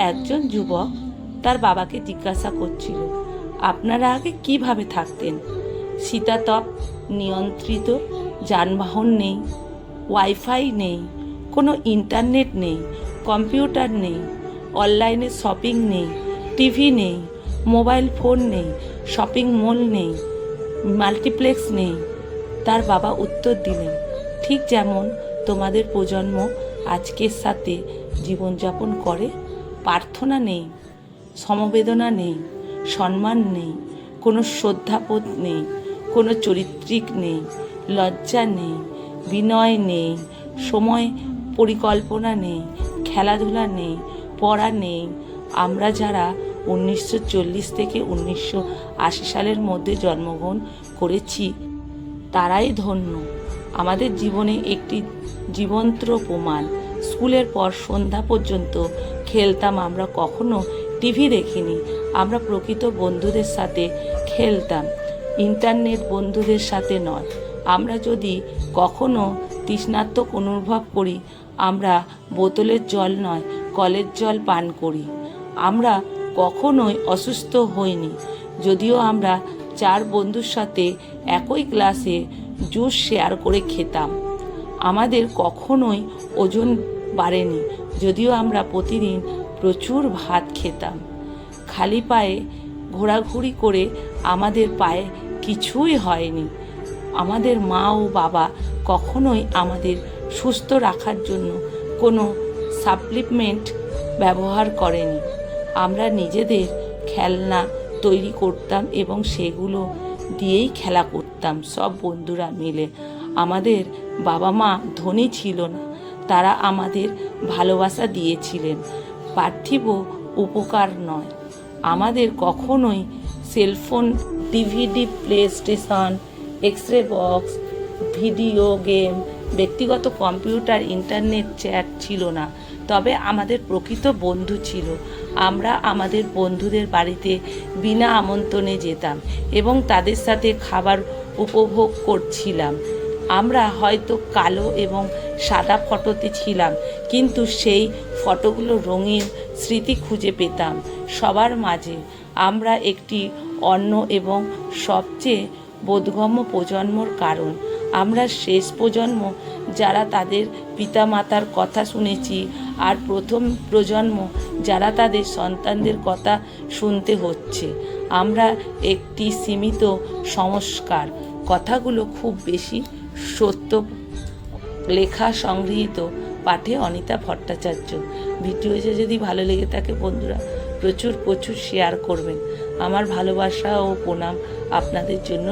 একজন যুবক তার বাবাকে জিজ্ঞাসা করছিল, আপনারা আগে কিভাবে থাকতেন? শীতাতপ নিয়ন্ত্রিত যানবাহন নেই, ওয়াইফাই নেই, কোনো ইন্টারনেট নেই, কম্পিউটার নেই, অনলাইনে শপিং নেই, টিভি নেই, মোবাইল ফোন নেই, শপিং মল নেই, মাল্টিপ্লেক্স নেই। তার বাবা উত্তর দিলেন, ঠিক যেমন তোমাদের প্রজন্ম আজকের সাথে জীবনযাপন করে। প্রার্থনা নেই, সমবেদনা নেই, সম্মান নেই, কোনো শ্রদ্ধাবোধ নেই, কোনো চরিত্রিক নেই, লজ্জা নেই, বিনয় নেই, সময় পরিকল্পনা নেই, খেলাধুলা নেই, পড়া নেই। আমরা যারা 1940 থেকে 1980 সালের মধ্যে জন্মগ্রহণ করেছি তারাই ধন্য। আমাদের জীবনে একটি জীবন্ত প্রমাণ। স্কুলের পর সন্ধ্যা পর্যন্ত খেলতাম আমরা, কখনো টিভি দেখিনি। আমরা প্রকৃত বন্ধুদের সাথে খেলতাম, ইন্টারনেট বন্ধুদের সাথে নয়। আমরা যদি কখনো তৃষ্ণার্ত অনুভব করি, আমরা বোতলের জল নয় কলের জল পান করি। আমরা কখনোই অসুস্থ হইনি, যদিও আমরা 4 বন্ধুর সাথে একই গ্লাসে জুস শেয়ার করে খেতাম। আমাদের কখনোই ওজন বাড়েনি, যদিও আমরা প্রতিদিন প্রচুর ভাত খেতাম। খালি পায়ে ঘোরাঘুরি করে আমাদের পায়ে কিছুই হয়নি। আমাদের মা ও বাবা কখনোই আমাদের সুস্থ রাখার জন্য কোনো সাপ্লিমেন্ট ব্যবহার করেনি। আমরা নিজেদের খেলনা তৈরি করতাম এবং সেগুলো দিয়েই খেলা করতাম সব বন্ধুরা মিলে। আমাদের বাবা মা ধনী ছিল না, তারা আমাদের ভালোবাসা দিয়েছিলেন, পার্থিব উপকার নয়। আমাদের কখনোই cellphone, DVD, PlayStation, Xbox, video game, ব্যক্তিগত কম্পিউটার, ইন্টারনেট, চ্যাট ছিল না। তবে আমাদের প্রকৃত বন্ধু ছিল। আমরা আমাদের বন্ধুদের বাড়িতে বিনা আমন্ত্রণে যেতাম এবং তাদের সাথে খাবার উপভোগ করছিলাম। আমরা হয়তো কালো এবং সাদা ফটোতে ছিলাম, কিন্তু সেই ফটোগুলো রঙিন স্মৃতি খুঁজে পেতাম সবার মাঝে। আমরা একটি অন্য এবং সবচেয়ে বোধগম্য প্রজন্মর কারণ আমরা শেষ প্রজন্ম যারা তাদের পিতামাতার কথা শুনেছি, আর প্রথম প্রজন্ম যারা তাদের সন্তানদের কথা শুনতে হচ্ছে। আমরা একটি সীমিত সংস্কার। কথাগুলো খুব বেশি সত্য। লেখা সংগৃহীত, পাঠে অনিতা ভট্টাচার্য। ভিডিওটি যদি ভালো লেগে থাকে বন্ধুরা প্রচুর শেয়ার করবেন। আমার ভালোবাসা ও প্রণাম আপনাদের জন্য।